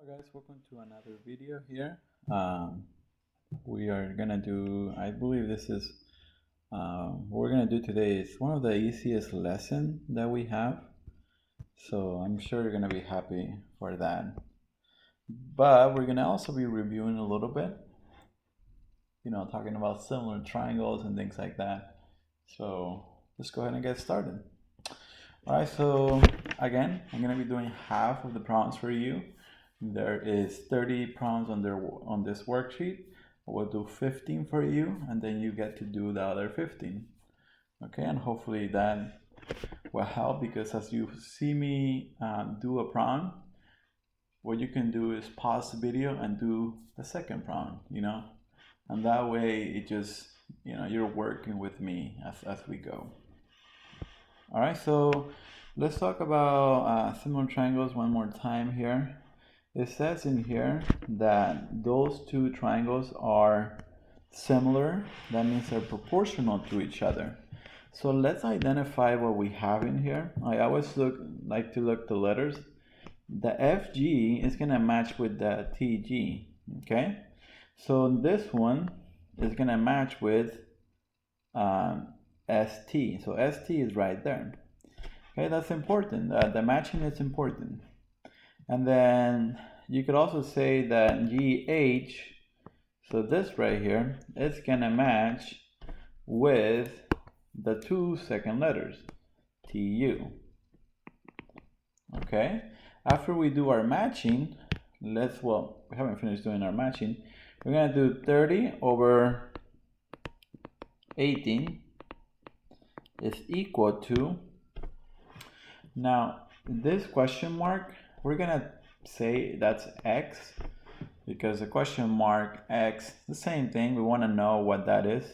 Hello guys, welcome to another video here. We are gonna do, I believe this is, what we're gonna do today is one of the easiest lesson that we have. So I'm sure you're gonna be happy for that. But we're gonna also be reviewing a little bit, talking about similar triangles and things like that. So let's go ahead and get started. All right, so again, I'm gonna be doing half of the problems for you. There is 30 problems on this worksheet. We'll do 15 for you, and then you get to do the other 15. Okay, and hopefully that will help, because as you see me do a problem, what you can do is pause the video and do the second problem, and that way it just, you're working with me as we go. All right, so let's talk about similar triangles one more time here. It says in here that those two triangles are similar. That means they're proportional to each other. So let's identify what we have in here. I always like to look the letters. The FG is going to match with the TG. Okay, so this one is going to match with ST. So ST is right there. Okay, that's important. The matching is important. And then you could also say that GH, so this right here, is gonna match with the two second letters, TU. Okay, after we do our matching, we haven't finished doing our matching. We're gonna do 30 over 18 is equal to, now this question mark, we're gonna say that's X, because the question mark X, the same thing, we want to know what that is.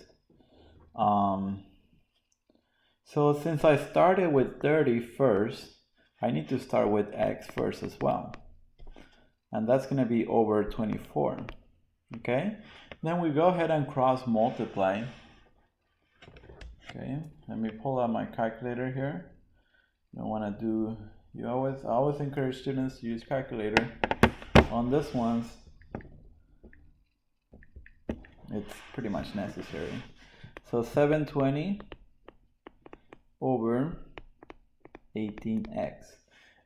So since I started with 30 first, I need to start with X first as well, and that's going to be over 24. Okay, then we go ahead and cross multiply. Okay, let me pull out my calculator here. I always encourage students to use calculator. On this ones, it's pretty much necessary. So 720 over 18x,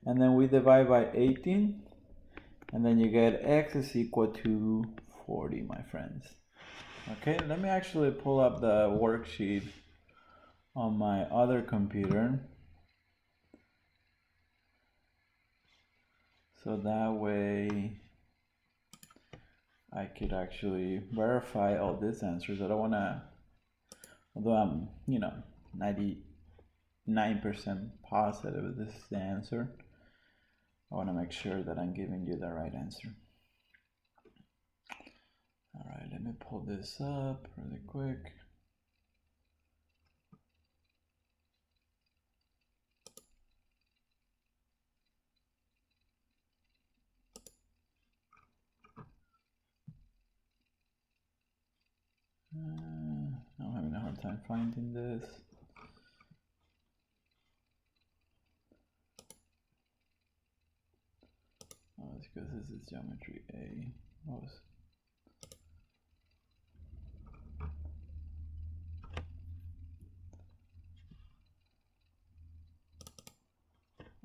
and then we divide by 18, and then you get x is equal to 40, my friends. Okay, let me actually pull up the worksheet on my other computer, so that way I could actually verify all these answers. I don't want to, although I'm 99% positive this is the answer, I want to make sure that I'm giving you the right answer. All right, let me pull this up really quick. I'm having a hard time finding this. Oh, it's because this is geometry A.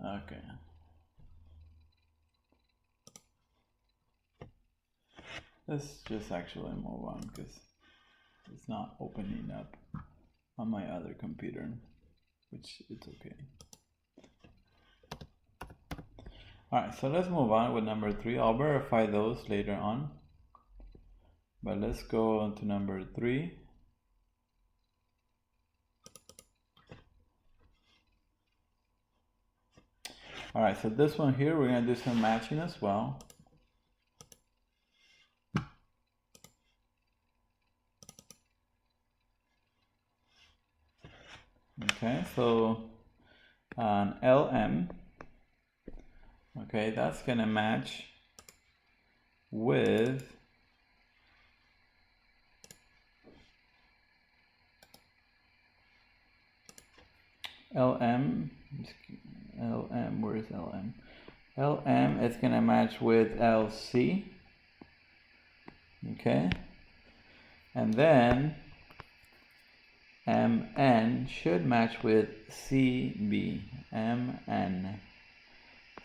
Okay. Let's just actually move on, because it's not opening up on my other computer, which it's okay. Alright, so let's move on with number 3. I'll verify those later on, but let's go on to number 3. Alright, so this one here, we're going to do some matching as well. Okay, so an LM, okay, that's going to match with LM, where is LM? LM is going to match with LC. Okay. And then MN should match with CB. MN.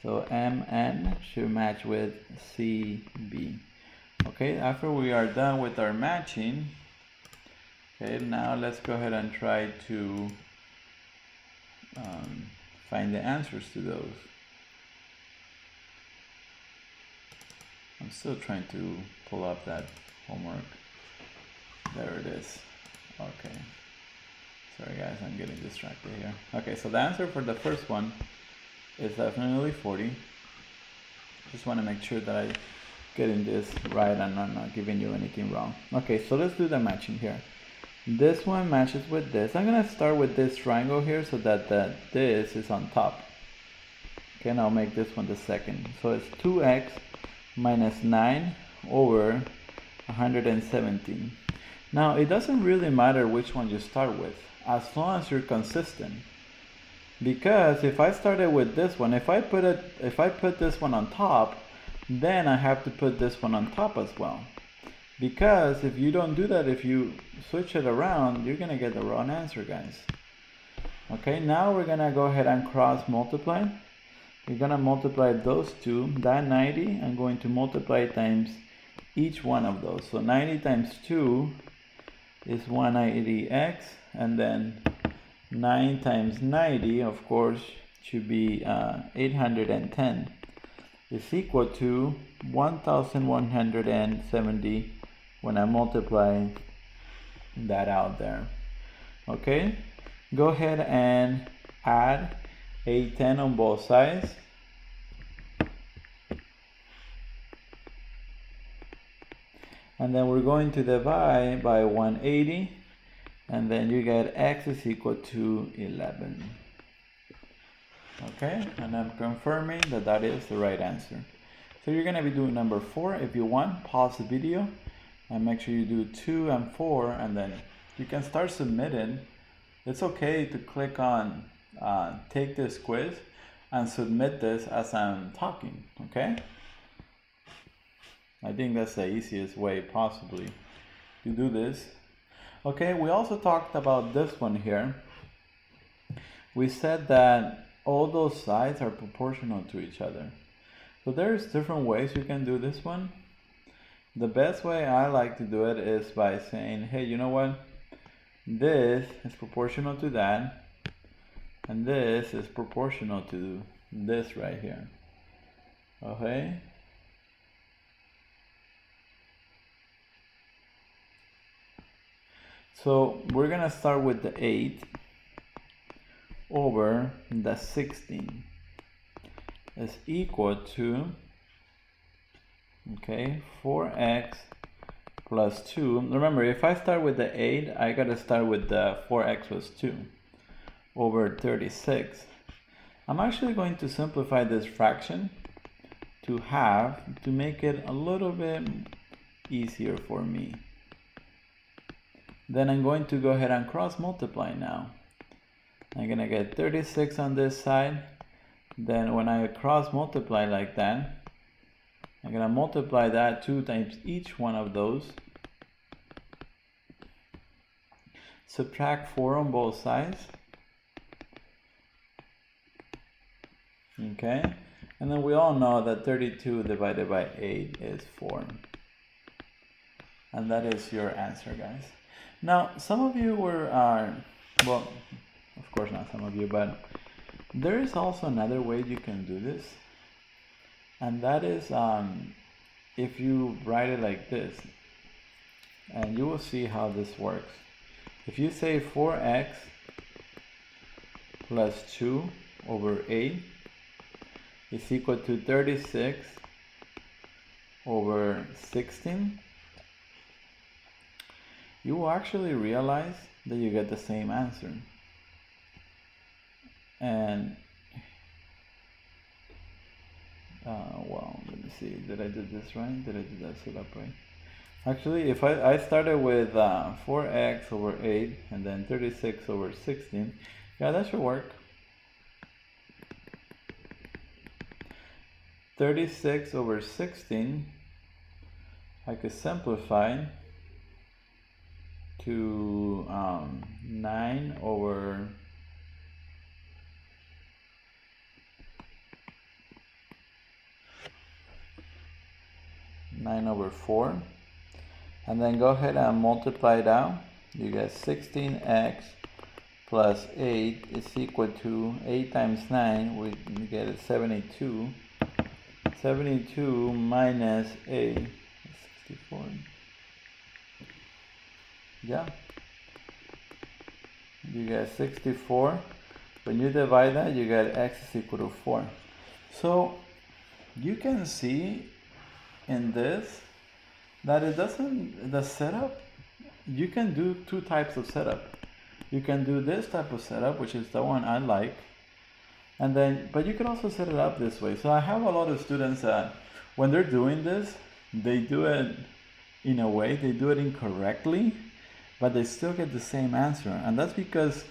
So MN should match with CB. Okay, after we are done with our matching, okay, now let's go ahead and try to find the answers to those. I'm still trying to pull up that homework. There it is. Okay. Sorry guys, I'm getting distracted here. Okay, so the answer for the first one is definitely 40. Just want to make sure that I getting this right and I'm not giving you anything wrong. Okay, so let's do the matching here. This one matches with this. I'm gonna start with this triangle here so that this is on top. Okay, and I'll make this one the second. So it's 2x minus 9 over 117. Now it doesn't really matter which one you start with, as long as you're consistent. Because if I started with this one, if I put this one on top, then I have to put this one on top as well. Because if you don't do that, if you switch it around, you're gonna get the wrong answer, guys. Okay, now we're gonna go ahead and cross multiply. We're gonna multiply those two, that 90, I'm going to multiply times each one of those. So 90 times 2 is 180x, and then 9 times 90, of course, should be 810. Is equal to 1170 when I multiply that out there. Okay, go ahead and add 810 on both sides. And then we're going to divide by 180, and then you get x is equal to 11. Okay, and I'm confirming that that is the right answer. So you're going to be doing number 4. If you want, pause the video and make sure you do 2 and 4, and then you can start submitting. It's okay to click on take this quiz and submit this as I'm talking, okay? I think that's the easiest way possibly to do this. Okay, we also talked about this one here. We said that all those sides are proportional to each other. So there's different ways you can do this one. The best way I like to do it is by saying, hey, you know what? This is proportional to that, and this is proportional to this right here. Okay? So we're gonna start with the 8 over the 16 is equal to, okay, 4x plus 2. Remember, if I start with the 8, I gotta start with the 4x plus 2 over 36. I'm actually going to simplify this fraction to half to make it a little bit easier for me. Then I'm going to go ahead and cross multiply now. I'm gonna get 36 on this side. Then when I cross multiply like that, I'm gonna multiply that 2 times each one of those. Subtract 4 on both sides. Okay, and then we all know that 32 divided by 8 is 4. And that is your answer, guys. Now, some of you well, of course not some of you, but there is also another way you can do this. And that is if you write it like this, and you will see how this works. If you say 4x plus 2 over 8 is equal to 36 over 16, you will actually realize that you get the same answer. And well, let me see, did I do this right? Did I do that set up right? Actually, if I started with 4x over 8 and then 36 over 16, yeah, that should work. 36 over 16, I could simplify to 9 over 4, and then go ahead and multiply it out. You get 16x plus 8 is equal to 8 times 9, we get it 72. 72 minus 8 is 64. Yeah, you get 64. When you divide that, you get x is equal to 4. So you can see in this that it doesn't, the setup, you can do two types of setup. You can do this type of setup, which is the one I like, and then, but you can also set it up this way. So I have a lot of students that when they're doing this, they do it in a way, they do it incorrectly, but they still get the same answer. And that's because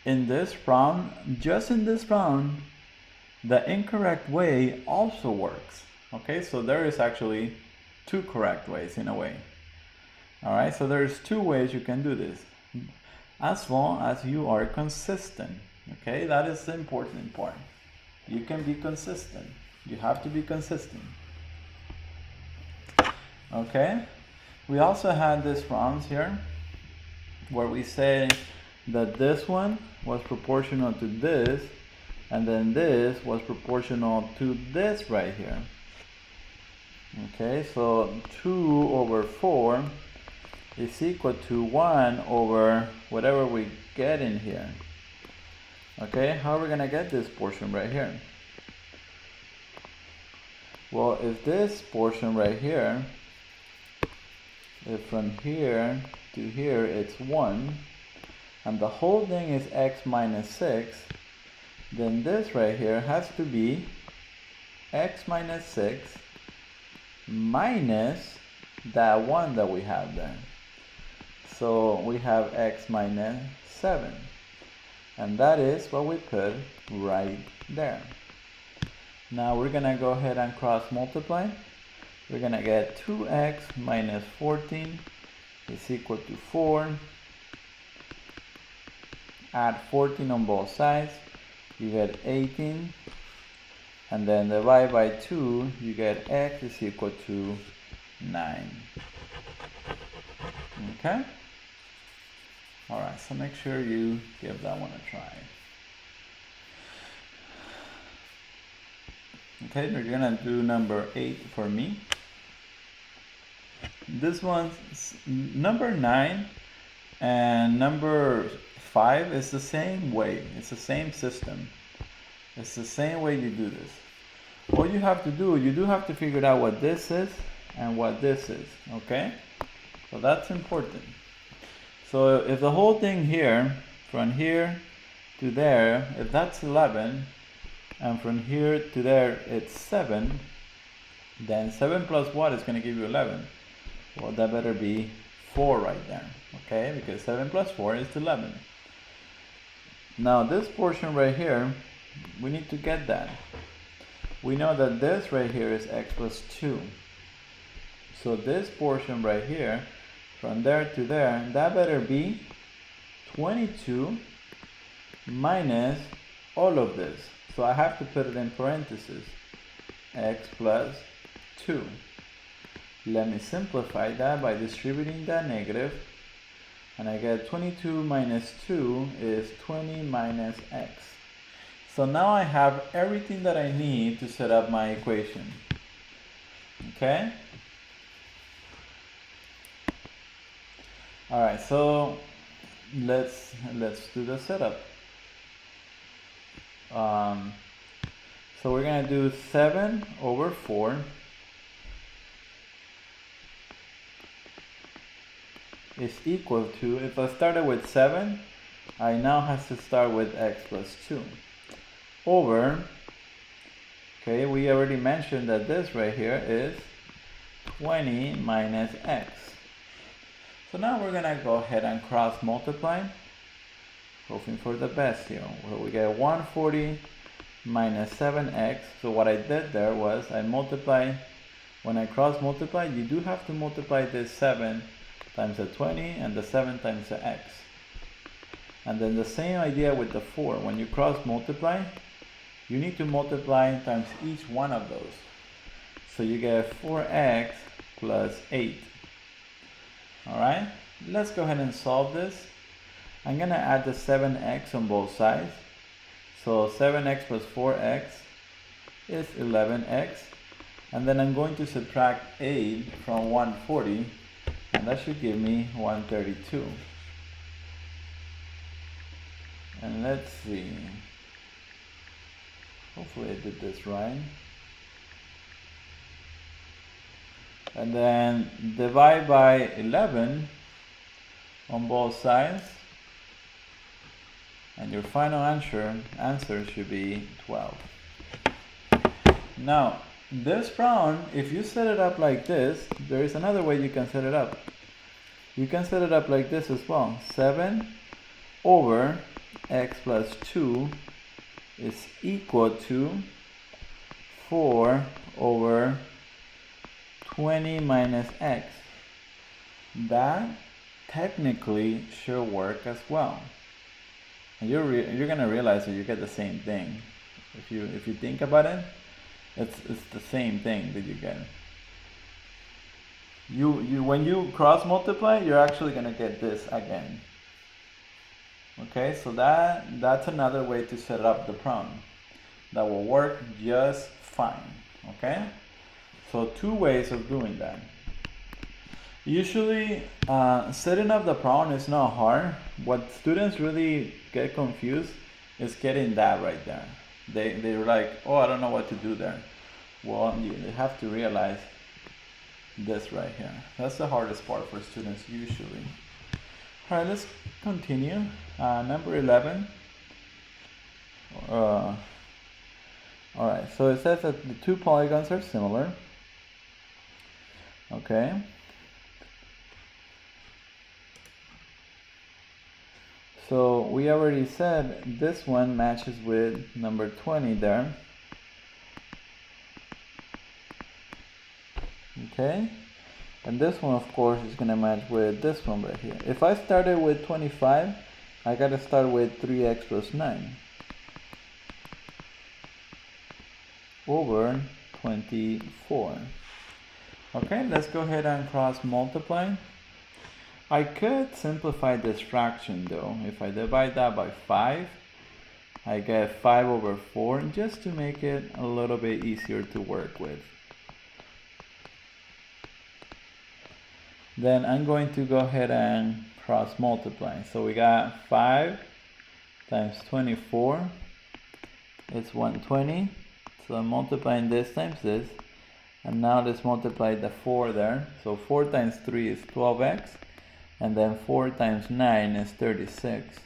in this problem, just in this problem, the incorrect way also works. Okay, so there is actually two correct ways in a way. All right, so there's two ways you can do this, as long as you are consistent. Okay, that is the important part. You can be consistent. You have to be consistent. Okay, we also had this problems here where we say that this one was proportional to this, and then this was proportional to this right here. Okay, so 2 over 4 is equal to 1 over whatever we get in here. Okay, how are we going to get this portion right here? Well, if this portion right here, if from here to here it's 1, and the whole thing is x minus 6, then this right here has to be x minus 6 minus that 1 that we have there. So we have x minus 7. And that is what we put right there. Now we're going to go ahead and cross multiply. We're going to get 2x minus 14 is equal to 4. Add 14 on both sides. You get 18. And then divide by 2, you get x is equal to 9. Okay? Alright, so make sure you give that one a try. Okay, we're gonna do number 8 for me. This one's number 9 and number 5 is the same way. It's the same system. It's the same way you do this. All you have to do, you do have to figure out what this is and what this is, okay? So that's important. So if the whole thing here, from here to there, if that's 11, and from here to there it's 7, then 7 plus what is going to give you 11? Well, that better be 4 right there, okay? Because 7 plus 4 is 11. Now this portion right here, we need to get that. We know that this right here is x plus 2. So this portion right here, from there to there, that better be 22 minus all of this. So I have to put it in parentheses, x plus 2. Let me simplify that by distributing that negative, and I get 22 minus 2 is 20 minus x. So now I have everything that I need to set up my equation. Okay? Alright, so let's do the setup. So we're going to do 7 over 4 is equal to, if I started with 7, I now have to start with x plus 2. Over, okay, we already mentioned that this right here is 20 minus x. So now we're going to go ahead and cross multiply, hoping for the best here. Well, we get 140 minus 7x. So what I did there was I multiply, when I cross multiply, you do have to multiply this 7 times the 20 and the 7 times the x. And then the same idea with the 4. When you cross multiply, you need to multiply times each one of those. So you get 4x plus 8. Alright, let's go ahead and solve this. I'm going to add the 7x on both sides. So 7x plus 4x is 11x. And then I'm going to subtract 8 from 140. And that should give me 132. And let's see. Hopefully I did this right. And then divide by 11 on both sides. And your final answer should be 12. Now, this problem, if you set it up like this, there is another way you can set it up. You can set it up like this as well. 7 over x plus 2 is equal to 4 over 20 minus x. That technically should work as well. And you're gonna realize that you get the same thing. If you think about it, it's the same thing that you get. When you cross multiply, you're actually gonna get this again. Okay, so that's another way to set up the problem that will work just fine. Okay, so 2 ways of doing that. Usually setting up the problem is not hard. What students really get confused is getting that right there. They're like, oh, I don't know what to do there. Well, you have to realize this right here. That's the hardest part for students usually. All right, let's continue. Number 11. All right, so it says that the 2 polygons are similar. Okay. So we already said this one matches with number 20 there. Okay. And this one, of course, is going to match with this one right here. If I started with 25, I got to start with 3x plus 9 over 24. Okay, let's go ahead and cross multiply. I could simplify this fraction though. If I divide that by 5, I get 5 over 4 just to make it a little bit easier to work with. Then I'm going to go ahead and cross multiply. So we got 5 times 24 is 120. So I'm multiplying this times this. And now let's multiply the 4 there. So 4 times 3 is 12x. And then 4 times 9 is 36.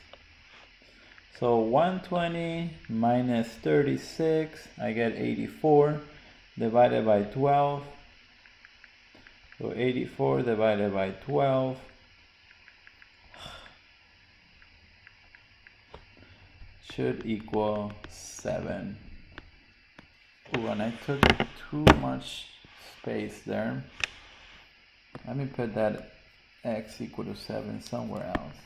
So 120 minus 36, I get 84 divided by 12. So 84 divided by 12 should equal 7. Ooh, and I took too much space there. Let me put that x equal to 7 somewhere else.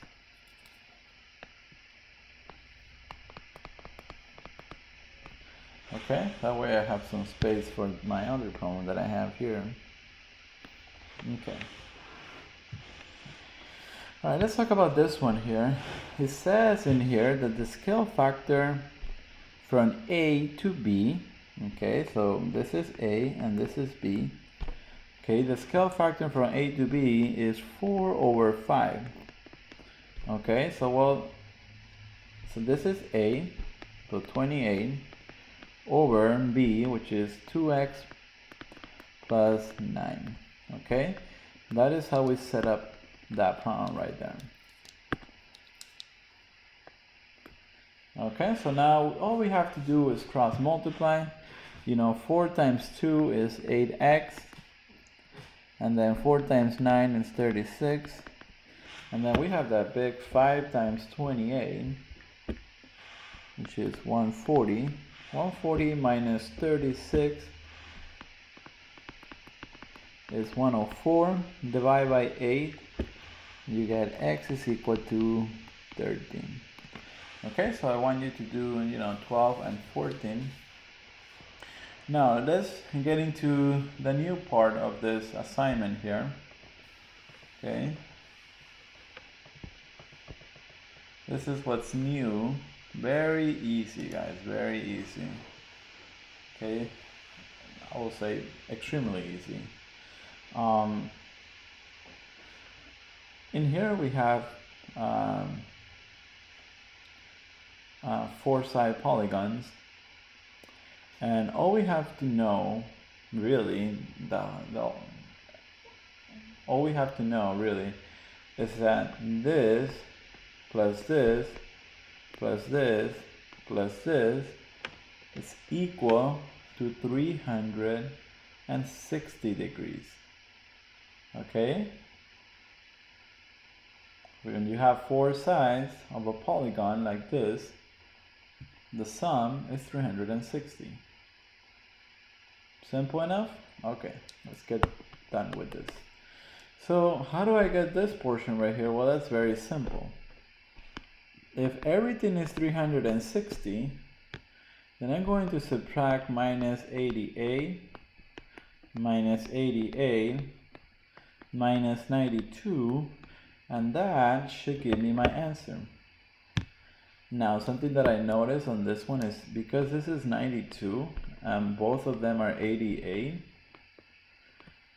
Okay, that way I have some space for my other problem that I have here. Okay. Alright, let's talk about this one here. It says in here that the scale factor from A to B, okay, so this is A and this is B. Okay, the scale factor from A to B is 4 over 5. Okay, so this is A, so 28, over B, which is 2x plus 9. Okay, that is how we set up that problem right there. Okay, so now all we have to do is cross multiply. You know, 4 times 2 is 8x. And then 4 times 9 is 36. And then we have that big 5 times 28, which is 140. 140 minus 36 is 104. Divide by 8, you get x is equal to 13. Okay, so I want you to do 12 and 14. Now let's get into the new part of this assignment here. Okay, this is what's new. Very easy, guys, very easy. Okay, I will say extremely easy. In here we have 4-side polygons, and all we have to know really all we have to know really is that this plus this plus this plus this is equal to 360 degrees. Okay, when you have 4 sides of a polygon like this, the sum is 360. Simple enough? Okay, let's get done with this. So how do I get this portion right here? Well, that's very simple. If everything is 360, then I'm going to subtract minus 88 minus 88 minus 92, and that should give me my answer. Now, something that I noticed on this one is because this is 92 and both of them are 88,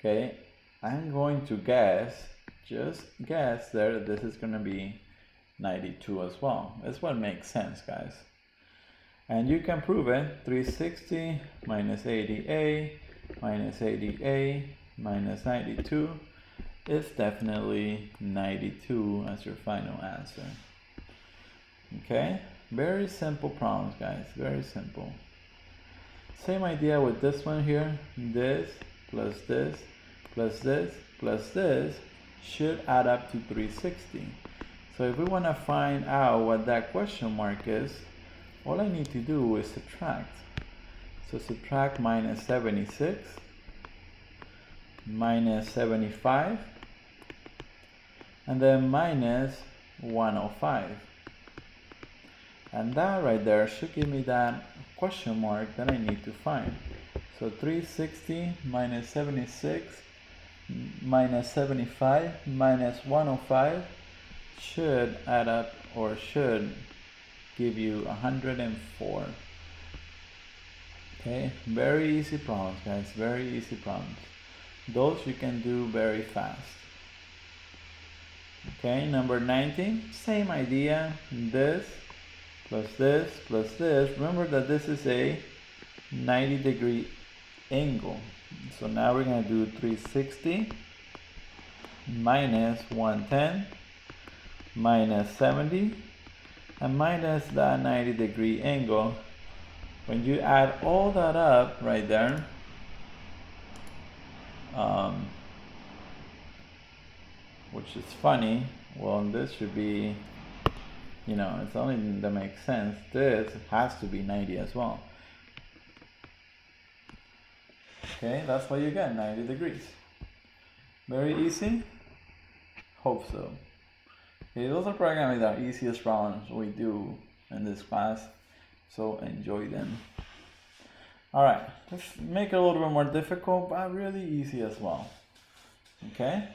okay, I'm going to just guess that this is going to be 92 as well. That's what makes sense, guys. And you can prove it. 360 minus 88 minus 88 minus 92 is definitely 92 as your final answer. Okay, very simple problems, guys, very simple. Same idea with this one here. This plus this plus this plus this should add up to 360. So if we want to find out what that question mark is, all I need to do is subtract. So subtract minus 76 minus 75 and then minus 105. And that right there should give me that question mark that I need to find. So 360 minus 76 minus 75 minus 105 should add up, or should give you 104. Okay, very easy problems, guys, very easy problems. Those you can do very fast. Okay, number 19, same idea. This plus this plus this. Remember that this is a 90-degree angle. So now we're going to do 360 minus 110 minus 70 and minus that 90-degree angle. When you add all that up right there, which is funny, well, this should be, it's only that makes sense. This has to be 90 as well. Okay, that's what you get, 90 degrees. Very easy? Hope so. Okay, those are probably the easiest problems we do in this class, so enjoy them. Alright, let's make it a little bit more difficult, but really easy as well. Okay,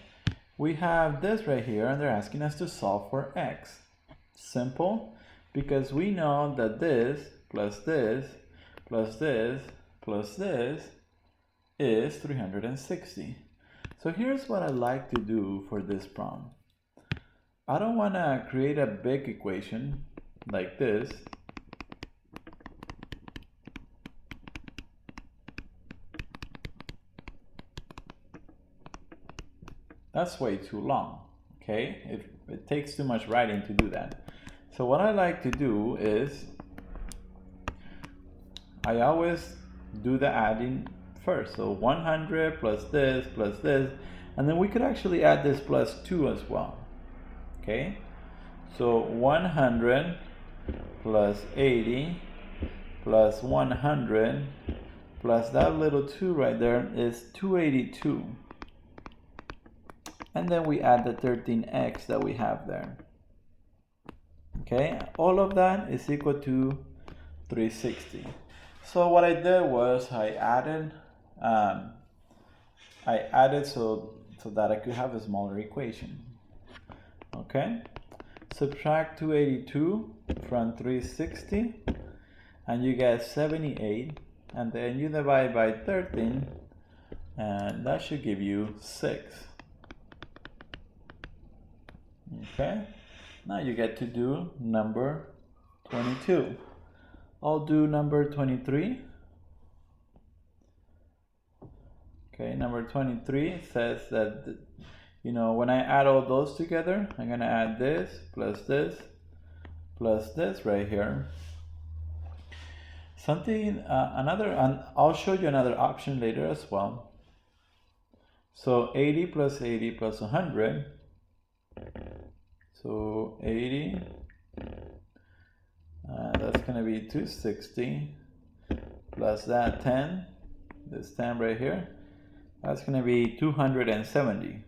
we have this right here, and they're asking us to solve for x. Simple, because we know that this plus this plus this plus this is 360. So here's what I like to do for this problem. I don't want to create a big equation like this. That's way too long, okay? It takes too much writing to do that. So what I like to do is I always do the adding first. So 100 plus this, and then we could actually add this plus 2 as well. Okay, so 100 plus 80 plus 100 plus that little 2 right there is 282. And then we add the 13x that we have there. Okay, all of that is equal to 360. So what I did was I added so that I could have a smaller equation. Okay, subtract 282 from 360 and you get 78, and then you divide by 13 and that should give you 6. Okay, now you get to do number 22. I'll do number 23. Okay, number 23 says that, when I add all those together, I'm gonna add this plus this right here. I'll show you another option later as well. So 80 plus 80 plus 100. So 80, that's gonna be 260 plus that 10, this 10 right here, that's gonna be 270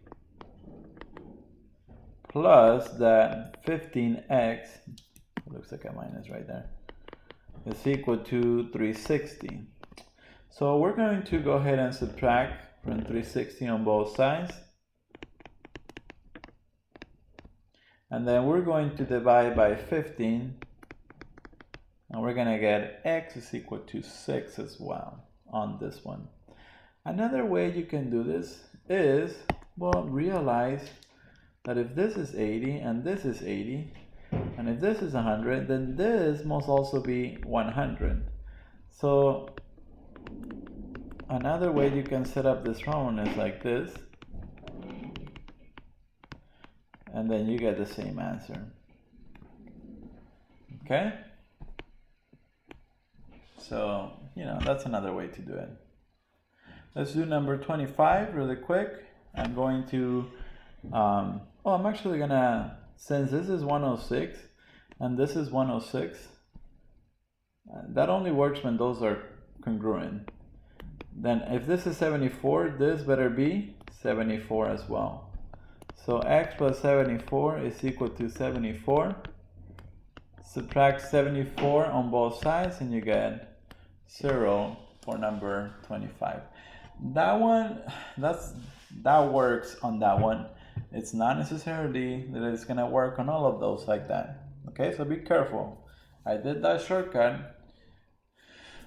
plus that 15x, it looks like a minus right there, is equal to 360. So we're going to go ahead and subtract from 360 on both sides. And then we're going to divide by 15. And we're going to get x is equal to 6 as well on this one. Another way you can do this is, realize that if this is 80 and this is 80, and if this is 100, then this must also be 100. So another way you can set up this problem is like this, and then you get the same answer. Okay? So, that's another way to do it. Let's do number 25 really quick. I'm going to, I'm actually gonna, since this is 106 and this is 106, that only works when those are congruent. Then if this is 74, this better be 74 as well. So x plus 74 is equal to 74. Subtract 74 on both sides and you get 0 for number 25. That one, that works on that one. It's not necessarily that it's gonna work on all of those like that. Okay, so be careful. I did that shortcut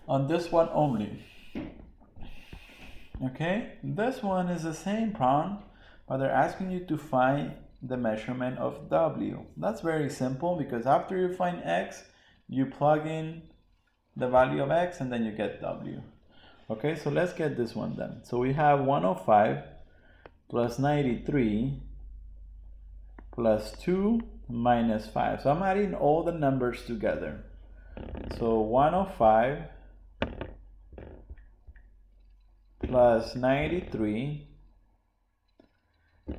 on this one only. Okay, this one is the same problem, but they're asking you to find the measurement of W. That's very simple because after you find X, you plug in the value of X and then you get W. Okay, so let's get this one then. So we have 105 plus 93 plus 2 minus 5. So I'm adding all the numbers together. So 105 plus 93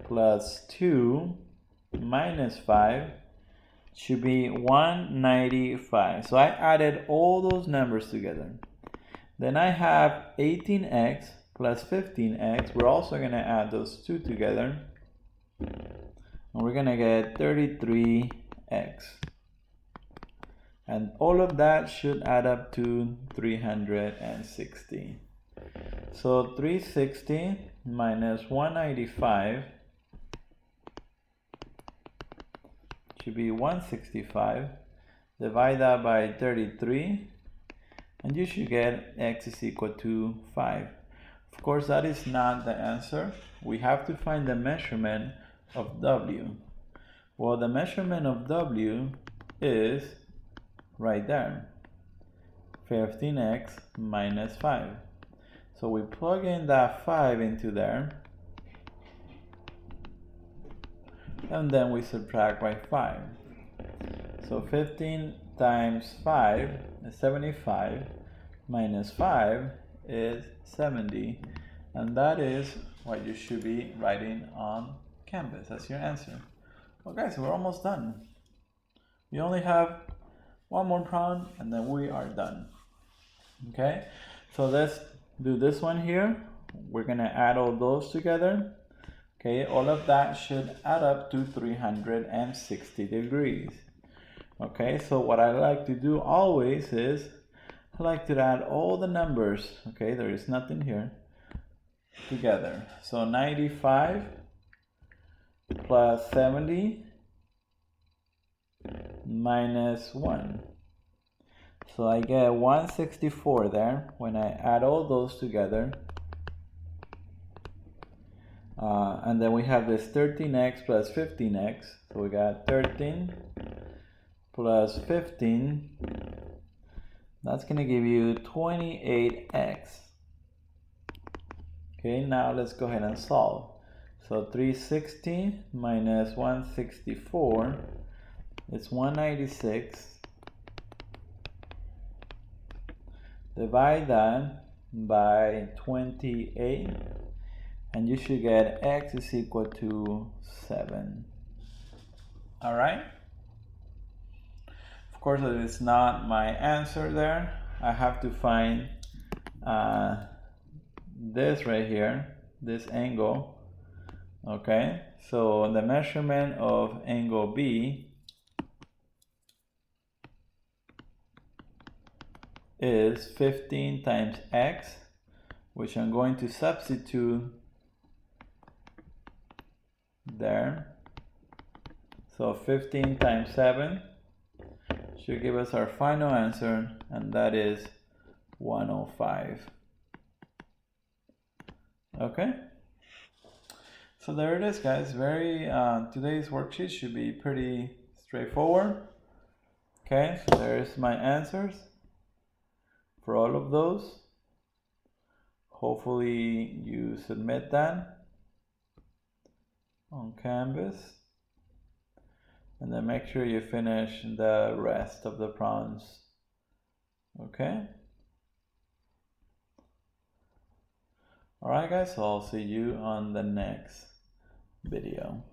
plus 2 minus 5 should be 195. So I added all those numbers together. Then I have 18x plus 15x. We're also going to add those two together. And we're going to get 33x. And all of that should add up to 360. So 360 minus 195 should be 165. Divide that by 33 and you should get x is equal to 5. Of course, that is not the answer. We have to find the measurement of W. Well, the measurement of W is right there, 15x minus 5. So we plug in that 5 into there, and then we subtract by 5. So 15 times 5 is 75, minus 5 is 70, and that is what you should be writing on Canvas. That's your answer. Okay, so we're almost done. We only have one more problem, and then we are done. Okay, so let's do this one here. We're gonna add all those together. Okay, all of that should add up to 360 degrees. Okay, so what I like to do always is I like to add all the numbers. Okay, there is nothing here, together. So 95 plus 70 minus 1. So I get 164 there when I add all those together. And then we have this 13x plus 15x. So we got 13 plus 15. That's going to give you 28x. Okay, now let's go ahead and solve. So 360 minus 164 is 196. Divide that by 28. And you should get x is equal to 7. All right. Of course, it is not my answer there. I have to find this right here, this angle. Okay, so the measurement of angle B is 15 times x, which I'm going to substitute there. So 15 times 7 should give us our final answer, and that is 105. Okay, so there it is, guys. Today's worksheet should be pretty straightforward. Okay, so there's my answers for all of those. Hopefully you submit that on Canvas, and then make sure you finish the rest of the problems. Okay. Alright guys, so I'll see you on the next video.